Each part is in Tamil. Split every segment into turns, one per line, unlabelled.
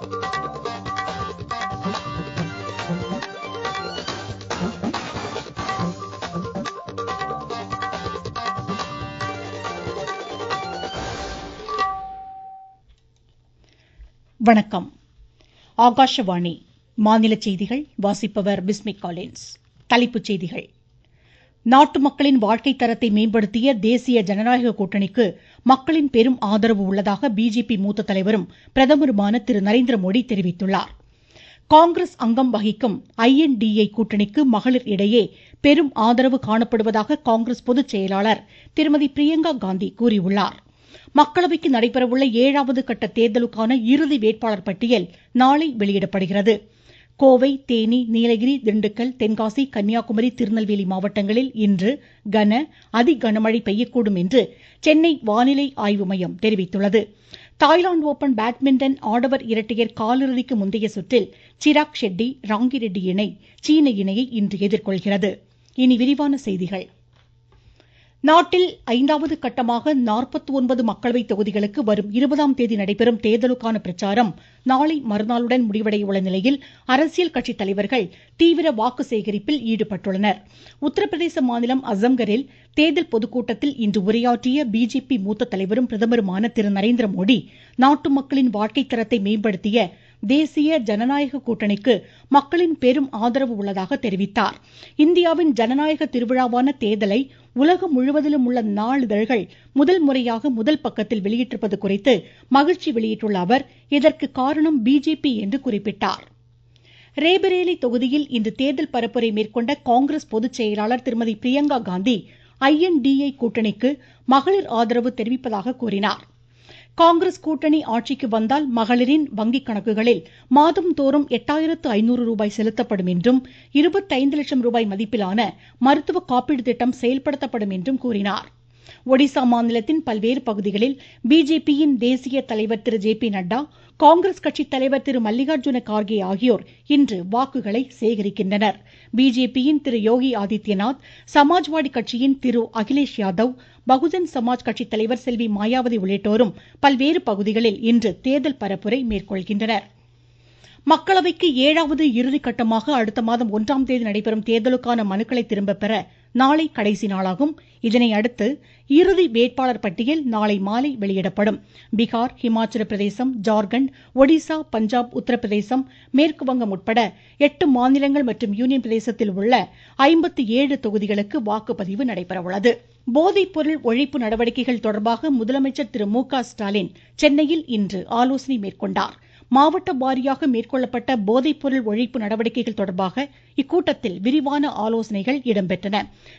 வணக்கம். ஆகாஷவாணி மாநில செய்திகள் வாசிப்பவர் பிஸ்மி காலின்ஸ். தலைப்புச் செய்திகள். நாட்டு மக்களின் வாழ்க்கை தரத்தை மேம்படுத்திய தேசிய ஜனநாயக கூட்டணிக்கு மக்களின் பெரும் ஆதரவு உள்ளதாக பிஜேபி மூத்த தலைவரும் பிரதமருமான திரு நரேந்திரமோடி தெரிவித்துள்ளார். காங்கிரஸ் அங்கம் வகிக்கும் INDA கூட்டணிக்கு மகளிர் இடையே பெரும் ஆதரவு காணப்படுவதாக காங்கிரஸ் பொதுச் செயலாளர் திருமதி பிரியங்கா காந்தி கூறியுள்ளார். மக்களவைக்கு நடைபெறவுள்ள 7வது கட்ட தேர்தலுக்கான இறுதி வேட்பாளர் பட்டியல் நாளை வெளியிடப்படுகிறது. கோவை, தேனி, நீலகிரி, திண்டுக்கல், தென்காசி, கன்னியாகுமரி, திருநெல்வேலி மாவட்டங்களில் இன்று கன, அதி கனமழை பெய்யக்கூடும் என்று சென்னை வானிலை ஆய்வு மையம் தெரிவித்துள்ளது. தாய்லாந்து ஓபன் பேட்மிண்டன் ஆடவர் இரட்டையர் காலிறுதிக்கு முந்தைய சுற்றில் சிராக் ஷெட்டி, ராங்கிரெட்டி இணை சீன இணையை இன்று எதிர்கொள்கிறது. இனி விரிவான செய்திகள். நாட்டில் 5வது கட்டமாக 49 மக்களவை தொகுதிகளுக்கு வரும் 20ஆம் தேதி நடைபெறும் தேர்தலுக்கான பிரச்சாரம் நாளை மறுநாளுடன் முடிவடைய உள்ள நிலையில் அரசியல் கட்சி தலைவர்கள் தீவிர வாக்கு சேகரிப்பில் ஈடுபட்டுள்ளனர். உத்தரப்பிரதேச மாநிலம் அசம்கரில் தேர்தல் பொதுக்கூட்டத்தில் இன்று உரையாற்றிய பிஜேபி மூத்த தலைவரும் பிரதமருமான திரு நரேந்திரமோடி நாட்டு மக்களின் வாழ்க்கை தரத்தை மேம்படுத்திய தேசிய ஜனநாயக கூட்டணிக்கு மக்களின் பெரும் ஆதரவு உள்ளதாக தெரிவித்தார். இந்தியாவின் ஜனநாயக திருவிழாவான தேர்தலை உலகம் முழுவதிலும் உள்ள நாளிதழ்கள் முதல் முறையாக முதல் பக்கத்தில் வெளியிட்டிருப்பது குறித்து மகிழ்ச்சி வெளியிட்டுள்ள அவர் இதற்கு காரணம் பிஜேபி என்று குறிப்பிட்டார். ரேபரேலி தொகுதியில் இன்று தேர்தல் பரப்புரை மேற்கொண்ட காங்கிரஸ் பொதுச் செயலாளர் திருமதி பிரியங்கா காந்தி INDA கூட்டணிக்கு மகளிர் ஆதரவு தெரிவிப்பதாக கூறினார். காங்கிரஸ் கூட்டணி ஆட்சிக்கு வந்தால் மகளிரின் வங்கிக் கணக்குகளில் மாதம்தோறும் 8500 ரூபாய் செலுத்தப்படும் என்றும் 25 லட்சம் ரூபாய் மதிப்பிலான மருத்துவ காப்பீடு திட்டம் செயல்படுத்தப்படும் என்றும் கூறினார். ஒடிசா மாநிலத்தின் பல்வேறு பகுதிகளில் பிஜேபியின் தேசிய தலைவர் திரு JP நட்டா, காங்கிரஸ் கட்சி தலைவர் திரு மல்லிகார்ஜுன கார்கே ஆகியோர் இன்று வாக்குகளை சேகரிக்கின்றனர். பிஜேபியின் திரு யோகி ஆதித்யநாத், சமாஜ்வாடி கட்சியின் திரு அகிலேஷ் யாதவ், பகுஜன் சமாஜ் கட்சி தலைவர் செல்வி மாயாவதி உள்ளிட்டோரும் பல்வேறு பகுதிகளில் இன்று தேர்தல் பரப்புரை மேற்கொள்கின்றனர். மக்களவைக்கு 7வது இறுதிக்கட்டமாக அடுத்த மாதம் 1ஆம் தேதி நடைபெறும் தேர்தலுக்கான மனுக்களை திரும்ப பெற நாளை கடைசி நாளாகும். இதனையடுத்து இறுதி வேட்பாளர் பட்டியல் நாளை மாலை வெளியிடப்படும். பீகார், ஹிமாச்சல பிரதேசம், ஜார்க்கண்ட், ஒடிசா, பஞ்சாப், உத்தரப்பிரதேசம், மேற்கு வங்கம் உட்பட 8 மாநிலங்கள் மற்றும் யூனியன் பிரதேசத்தில் உள்ள 57 தொகுதிகளுக்கு வாக்குப்பதிவு நடைபெற உள்ளது. போதைப்பொருள் ஒழிப்பு நடவடிக்கைகள் தொடர்பாக முதலமைச்சர் திரு MK ஸ்டாலின் சென்னையில் இன்று ஆலோசனை மேற்கொண்டார். மாவட்ட வாரியாக மேற்கொள்ளப்பட்ட போதைப்பொருள் ஒழிப்பு நடவடிக்கைகள் தொடர்பாக இக்கூட்டத்தில் விரிவான ஆலோசனைகள் இடம்பெற்றன.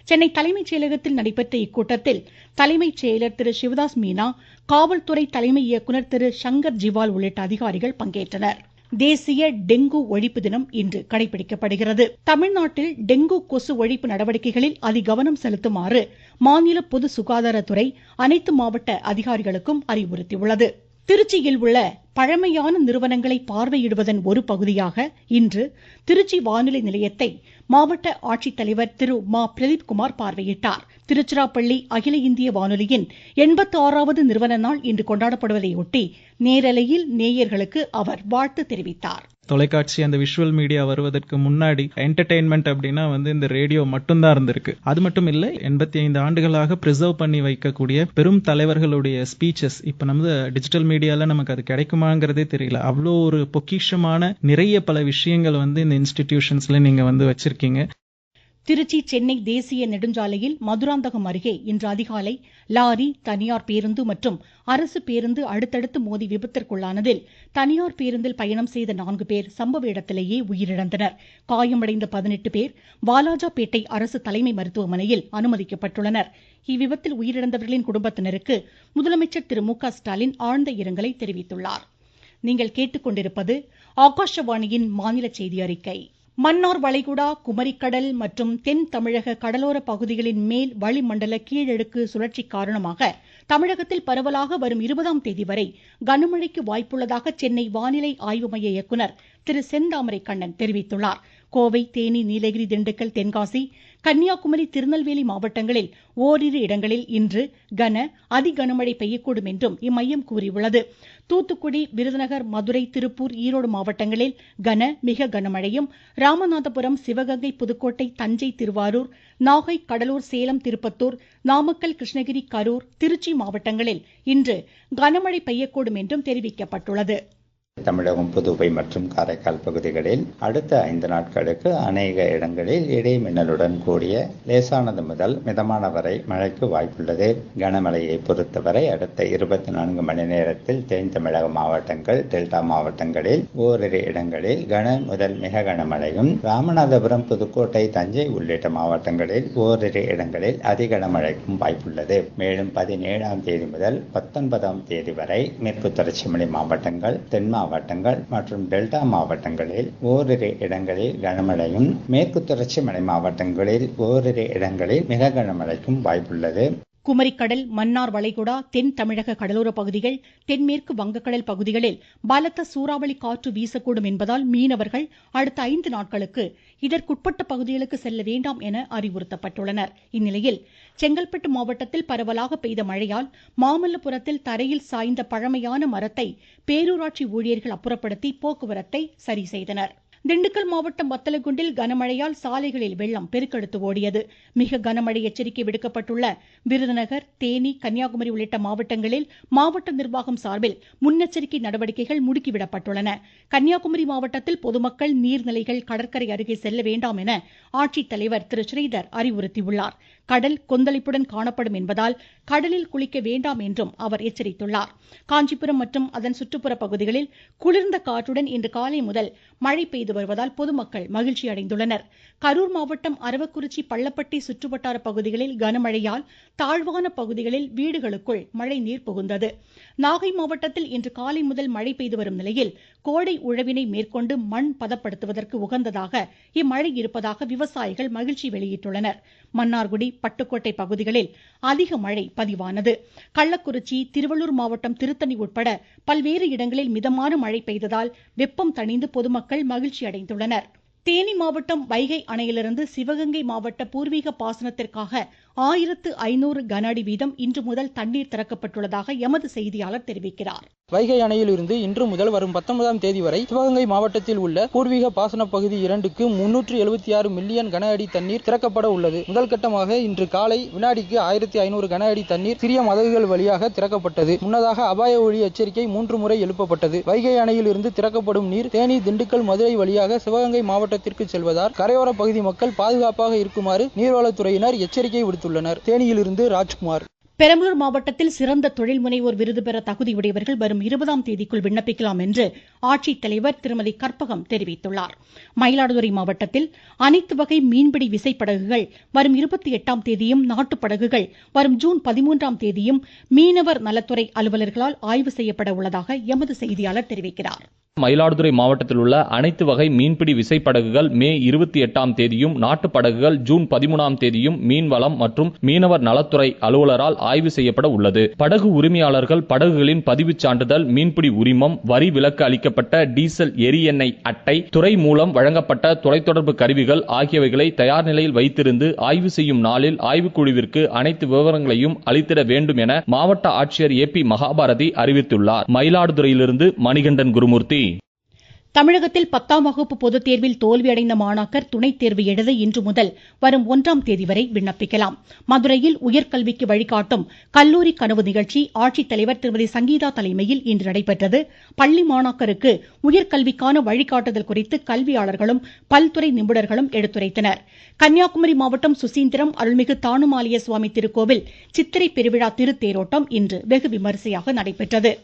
சென்னை தலைமைச் செயலகத்தில் நடைபெற்ற இக்கூட்டத்தில் தலைமைச் செயலர் திரு சிவதாஸ் மீனா, காவல்துறை தலைமை இயக்குநர் திரு சங்கர் ஜிவால் உள்ளிட்ட அதிகாரிகள் பங்கேற்றனர். தேசிய டெங்கு ஒழிப்பு தினம் இன்று கடைபிடிக்கப்படுகிறது. தமிழ்நாட்டில் டெங்கு கொசு ஒழிப்பு நடவடிக்கைகளில் அதிகவனம் செலுத்துமாறு மாநில பொது சுகாதாரத்துறை அனைத்து மாவட்ட அதிகாரிகளுக்கும் அறிவுறுத்தியுள்ளது. திருச்சியில் உள்ள பழமையான நிறுவனங்களை பார்வையிடுவதன் ஒரு பகுதியாக இன்று திருச்சி வானொலி நிலையத்தை மாவட்ட ஆட்சித்தலைவர் திரு மா பிரதீப்குமார் பார்வையிட்டார். திருச்சிராப்பள்ளி அகில இந்திய வானொலியின் 86வது நிறுவன நாள் இன்று கொண்டாடப்படுவதையொட்டி நேரலையில் நேயர்களுக்கு அவர் வாழ்த்து தெரிவித்தார்.
தொலைக்காட்சி அந்த விஷுவல் மீடியா வருவதற்கு முன்னாடி என்டர்டெயின்மெண்ட் அப்படின்னா இந்த ரேடியோ மட்டும்தான் இருந்திருக்கு. அது மட்டும் இல்லை, 85 ஆண்டுகளாக பிரிசர்வ் பண்ணி வைக்கக்கூடிய பெரும் தலைவர்களுடைய ஸ்பீச்சஸ் இப்ப நம்ம டிஜிட்டல் மீடியால நமக்கு அது கிடைக்குமாங்கிறதே தெரியல. அவ்வளோ ஒரு பொக்கிஷமான நிறைய பல விஷயங்கள் இந்த இன்ஸ்டிடியூஷன்ஸ்ல நீங்க வச்சிருக்கீங்க.
திருச்சி சென்னை தேசிய நெடுஞ்சாலையில் மதுராந்தகம் அருகே இன்று அதிகாலை லாரி, தனியார் பேருந்து மற்றும் அரசு பேருந்து அடுத்தடுத்து மோதி விபத்திற்குள்ளானதில் தனியார் பேருந்தில் பயணம் செய்த 4 பேர் சம்பவ இடத்திலேயே உயிரிழந்தனர். காயமடைந்த 18 பேர் வாலாஜாபேட்டை அரசு தலைமை மருத்துவமனையில் அனுமதிக்கப்பட்டுள்ளனர். இவ்விபத்தில் உயிரிழந்தவர்களின் குடும்பத்தினருக்கு முதலமைச்சர் திரு MK ஸ்டாலின் ஆழ்ந்த இரங்கலை தெரிவித்துள்ளார். நீங்கள் கேட்டுக்கொண்டிருப்பது ஆகாஷவாணியின் மாநில செய்தி அறிக்கை. மன்னார் வளைகுடா, குமரிக்கடல் மற்றும் தென் தமிழக கடலோர பகுதிகளின் மேல் வளிமண்டல கீழடுக்கு சுழற்சி காரணமாக தமிழகத்தில் பரவலாக வரும் 20ஆம் தேதி வரை கனமழைக்கு வாய்ப்புள்ளதாக சென்னை வானிலை ஆய்வு மைய இயக்குநர் திரு செந்தாமரை கண்ணன் தெரிவித்துள்ளார். கோவை, தேனி, நீலகிரி, திண்டுக்கல், தென்காசி, கன்னியாகுமரி, திருநெல்வேலி மாவட்டங்களில் ஓரிரு இடங்களில் இன்று கன, அதி கனமழை பெய்யக்கூடும் என்றும் இம்மையம் கூறியுள்ளது. தூத்துக்குடி, விருதுநகர், மதுரை, திருப்பூர், ஈரோடு மாவட்டங்களில் கன, மிக கனமழையும், ராமநாதபுரம், சிவகங்கை, புதுக்கோட்டை, தஞ்சை, திருவாரூர், நாகை, கடலூர், சேலம், திருப்பத்தூர், நாமக்கல், கிருஷ்ணகிரி, கரூர், திருச்சி மாவட்டங்களில் இன்று கனமழை பெய்யக்கூடும் என்றும் தெரிவிக்கப்பட்டுள்ளது.
தமிழகம், புதுவை மற்றும் காரைக்கால் பகுதிகளில் அடுத்த 5 நாட்களுக்கு அநேக இடங்களில் இடி மின்னலுடன் கூடிய லேசானது முதல் மிதமான வரை மழைக்கு வாய்ப்புள்ளது. கனமழையை பொறுத்தவரை அடுத்த 24 மணி நேரத்தில் தென் தமிழக மாவட்டங்கள், டெல்டா மாவட்டங்களில் ஓரிரு இடங்களில் கன முதல் மிக கனமழையும், ராமநாதபுரம், புதுக்கோட்டை, தஞ்சை உள்ளிட்ட மாவட்டங்களில் ஓரிரு இடங்களில் அதி கனமழைக்கும் வாய்ப்புள்ளது. மேலும் 17ஆம் தேதி முதல் 19ஆம் தேதி வரை மேற்கு தொடர்ச்சி மலை மாவட்டங்கள், தென் மாவட்டங்கள் மற்றும் டெல்டா மாவட்டங்களில் ஓரிரு இடங்களில் கனமழையும், மேற்கு தொடர்ச்சி மலை மாவட்டங்களில் ஓரிரு இடங்களில் மிக கனமழைக்கும் வாய்ப்புள்ளது.
குமரிக்கடல், மன்னார் வளைகுடா, தென் தமிழக கடலோர பகுதிகள், தென்மேற்கு வங்கக்கடல் பகுதிகளில் பலத்த சூறாவளி காற்று வீசக்கூடும் என்பதால் மீனவர்கள் அடுத்த 5 நாட்களுக்கு இதற்குட்பட்ட பகுதிகளுக்கு செல்ல வேண்டாம் என அறிவுறுத்தப்பட்டுள்ளனர். இந்நிலையில் செங்கல்பட்டு மாவட்டத்தில் பரவலாக பெய்த மழையால் மாமல்லபுரத்தில் தரையில் சாய்ந்த பழமையான மரத்தை பேரூராட்சி ஊழியர்கள் அப்புறப்படுத்தி போக்குவரத்தை சரி செய்தனர். திண்டுக்கல் மாவட்டம் வத்தலகுண்டில் கனமழையால் சாலைகளில் வெள்ளம் பெருக்கெடுத்து ஓடியது. மிக கனமழை எச்சரிக்கை விடுக்கப்பட்டுள்ள விருதுநகர், தேனி, கன்னியாகுமரி உள்ளிட்ட மாவட்டங்களில் மாவட்ட நிர்வாகம் சார்பில் முன்னெச்சரிக்கை நடவடிக்கைகள் முடுக்கிவிடப்பட்டுள்ளன. கன்னியாகுமரி மாவட்டத்தில் பொதுமக்கள் நீர்நிலைகள், கடற்கரை அருகே செல்ல வேண்டாம் என ஆட்சித்தலைவர் திரு ஸ்ரீதர் அறிவுறுத்தியுள்ளார். கடல் கொந்தளிப்புடன் காணப்படும் என்பதால் கடலில் குளிக்க வேண்டாம் என்றும் அவர் எச்சரித்துள்ளார். காஞ்சிபுரம் மற்றும் அதன் சுற்றுப்புற பகுதிகளில் குளிர்ந்த காற்றுடன் இன்று காலை முதல் மழை பெய்து வருவதால் பொதுமக்கள் மகிழ்ச்சி அடைந்துள்ளனர். கரூர் மாவட்டம் அரவக்குறிச்சி, பள்ளப்பட்டி சுற்றுவட்டார பகுதிகளில் கனமழையால் தாழ்வான பகுதிகளில் வீடுகளுக்குள் மழை நீர் புகுந்தது. நாகை மாவட்டத்தில் இன்று காலை முதல் மழை பெய்து வரும் நிலையில் கோடை உழவினை மேற்கொண்டு மண் பதப்படுத்துவதற்கு உகந்ததாக இம்மழை இருப்பதாக விவசாயிகள் மகிழ்ச்சி வெளியிட்டுள்ளனர். மன்னார்குடி, பட்டுக்கோட்டை பகுதிகளில் அதிக மழை பதிவானது. கள்ளக்குறிச்சி, திருவள்ளூர் மாவட்டம் திருத்தணி உட்பட பல்வேறு இடங்களில் மிதமான மழை பெய்ததால் வெப்பம் தணிந்து பொதுமக்கள் மகிழ்ச்சி அடைந்துள்ளனர். தேனி மாவட்டம் வைகை அணையிலிருந்து சிவகங்கை மாவட்ட பூர்வீக பாசனத்திற்காக 1500 கன அடி வீதம் இன்று முதல் தண்ணீர் திறக்கப்பட்டுள்ளதாக எமது செய்தியாளர் தெரிவிக்கிறார்.
வைகை அணையிலிருந்து இன்று முதல் வரும் 19ஆம் தேதி வரை சிவகங்கை மாவட்டத்தில் உள்ள பூர்வீக பாசன பகுதி 2க்கு 376 மில்லியன் கன அடி தண்ணீர் திறக்கப்பட உள்ளது. முதல் கட்டமாக இன்று காலை வினாடிக்கு 1500 கன அடி தண்ணீர் சிறிய மதகுகள் வழியாக திறக்கப்பட்டது. முன்னதாக அபாய ஒளி எச்சரிக்கை 3 முறை எழுப்பப்பட்டது. வைகை அணையில் இருந்து திறக்கப்படும் நீர் தேனி, திண்டுக்கல், மதுரை வழியாக சிவகங்கை மாவட்டத்திற்கு செல்வதால் கரையோர பகுதி மக்கள் பாதுகாப்பாக இருக்குமாறு நீர்வளத்துறையினர் எச்சரிக்கை விடுத்துள்ளனர். தேனியிலிருந்து ராஜ்குமார்.
பெரம்பலூர் மாவட்டத்தில் சிறந்த தொழில் முனைவோர் விருது பெற தகுதியுடையவர்கள் வரும் 20ஆம் தேதிக்குள் விண்ணப்பிக்கலாம் என்று ஆட்சித்தலைவர் திருமதி கற்பகம் தெரிவித்துள்ளார். மயிலாடுதுறை மாவட்டத்தில் அனைத்து வகை மீன்பிடி விசைப்படகுகள் வரும் 28ஆம் தேதியும், நாட்டுப்படகுகள் வரும் ஜூன் 13ஆம் தேதியும் மீனவர் நலத்துறை அலுவலர்களால் ஆய்வு செய்யப்பட உள்ளதாக எமது செய்தியாளர் தெரிவிக்கிறார்.
மயிலாடுதுறை மாவட்டத்தில் உள்ள அனைத்து வகை மீன்பிடி விசைப்படகுகள் மே 28ஆம் தேதியும், நாட்டு படகுகள் ஜூன் 13ஆம் தேதியும் மீன்வளம் மற்றும் மீனவர் நலத்துறை அலுவலரால் ஆய்வு செய்யப்பட உள்ளது. படகு உரிமையாளர்கள் படகுகளின் பதிவுச் சான்றிதழ், மீன்பிடி உரிமம், வரி விலக்கு அளிக்கப்பட்ட டீசல் எரி எண்ணெய் அட்டை, துறை மூலம் வழங்கப்பட்ட தொலைத்தொடர்பு கருவிகள் ஆகியவைகளை தயார் நிலையில் வைத்திருந்து ஆய்வு செய்யும் நாளில் ஆய்வுக்குழுவிற்கு அனைத்து விவரங்களையும் அளித்திட வேண்டும் என மாவட்ட ஆட்சியர் AP மகாபாரதி அறிவித்துள்ளார். மயிலாடுதுறையிலிருந்து மணிகண்டன் குருமூர்த்தி.
தமிழகத்தில் 10ஆம் வகுப்பு பொதுத் தேர்வில் தோல்வியடைந்த மாணாக்கர் துணைத் தேர்வு எழுத இன்று முதல் வரும் 1ஆம் தேதி வரை விண்ணப்பிக்கலாம். மதுரையில் உயர்கல்விக்கு வழிகாட்டும் கல்லூரி கனவு நிகழ்ச்சி ஆட்சித்தலைவர் திருமதி சங்கீதா தலைமையில் இன்று நடைபெற்றது. பள்ளி மாணாக்கருக்கு உயர்கல்விக்கான வழிகாட்டுதல் குறித்து கல்வியாளர்களும் பல்துறை நிபுணர்களும் எடுத்துரைத்தனர். கன்னியாகுமரி மாவட்டம் சுசீந்திரம் அருள்மிகு தானுமாலிய சுவாமி திருக்கோவில் சித்திரை பெருவிழா திருத்தேரோட்டம் இன்று வெகு விமரிசையாக நடைபெற்றது.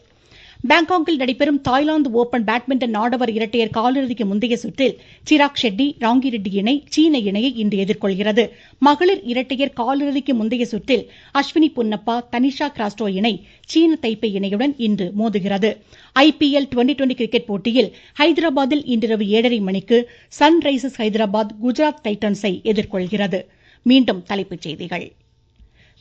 பாங்காக்கில் நடைபெறும் தாய்லாந்து ஓபன் பேட்மிண்டன் ஆடவர் இரட்டையர் காலிறுதிக்கு முந்தைய சுற்றில் சிராக் ஷெட்டி, ராங்கிரெட்டி இணை சீன இணையை இன்று எதிர்கொள்கிறது. மகளிர் இரட்டையர் காலிறுதிக்கு முந்தைய சுற்றில் அஸ்வினி பொன்னப்பா, தனிஷா கிராஸ்டோ இணை சீன தைப்பே இணையுடன் இன்று மோதுகிறது. IPL 2020 கிரிக்கெட் போட்டியில் ஹைதராபாத்தில் இன்றிரவு 7:30 மணிக்கு சன்ரைசர்ஸ் ஹைதராபாத் குஜராத் டைட்டன்ஸை எதிர்கொள்கிறது. மீண்டும் தலைப்புச் செய்திகள்.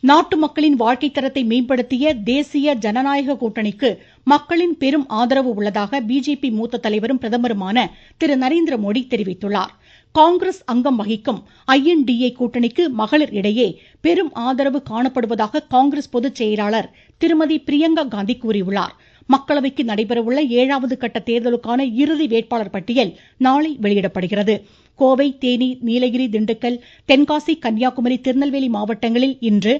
நாட்டு மக்களின் வாழ்க்கை தரத்தை மேம்படுத்திய தேசிய ஜனநாயக கூட்டணிக்கு மக்களின் பெரும் ஆதரவு உள்ளதாக பிஜேபி மூத்த தலைவரும் பிரதமருமான திரு நரேந்திர மோடி தெரிவித்துள்ளார். காங்கிரஸ் அங்கம் வகிக்கும் INDA கூட்டணிக்கு மகளிர் இடையே பெரும் ஆதரவு காணப்படுவதாக காங்கிரஸ் பொதுச் செயலாளர் திருமதி பிரியங்கா காந்தி கூறியுள்ளார். மக்களவைக்கு நடைபெறவுள்ள 7வது கட்ட தேர்தலுக்கான இறுதி வேட்பாளர் பட்டியல் நாளை வெளியிடப்படுகிறது. கோவை, தேனி, நீலகிரி, திண்டுக்கல், தென்காசி, கன்னியாகுமரி, திருநெல்வேலி மாவட்டங்களில் இன்று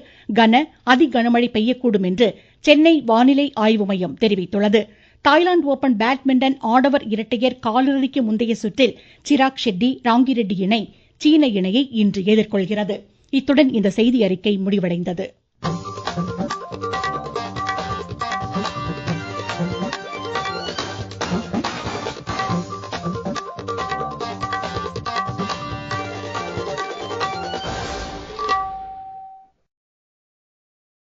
அதி கனமழை பெய்யக்கூடும் என்று சென்னை வானிலை ஆய்வு மையம் தெரிவித்துள்ளது. தாய்லாந்து ஓபன் பேட்மிண்டன் ஆடவர் இரட்டையர் காலிறுதிக்கு முந்தைய சுற்றில் சிராக் ஷெட்டி, ராங்கிரெட்டி இணை சீன இணையை இன்று எதிர்கொள்கிறது. இத்துடன் இந்த செய்தியறிக்கை முடிவடைந்தது.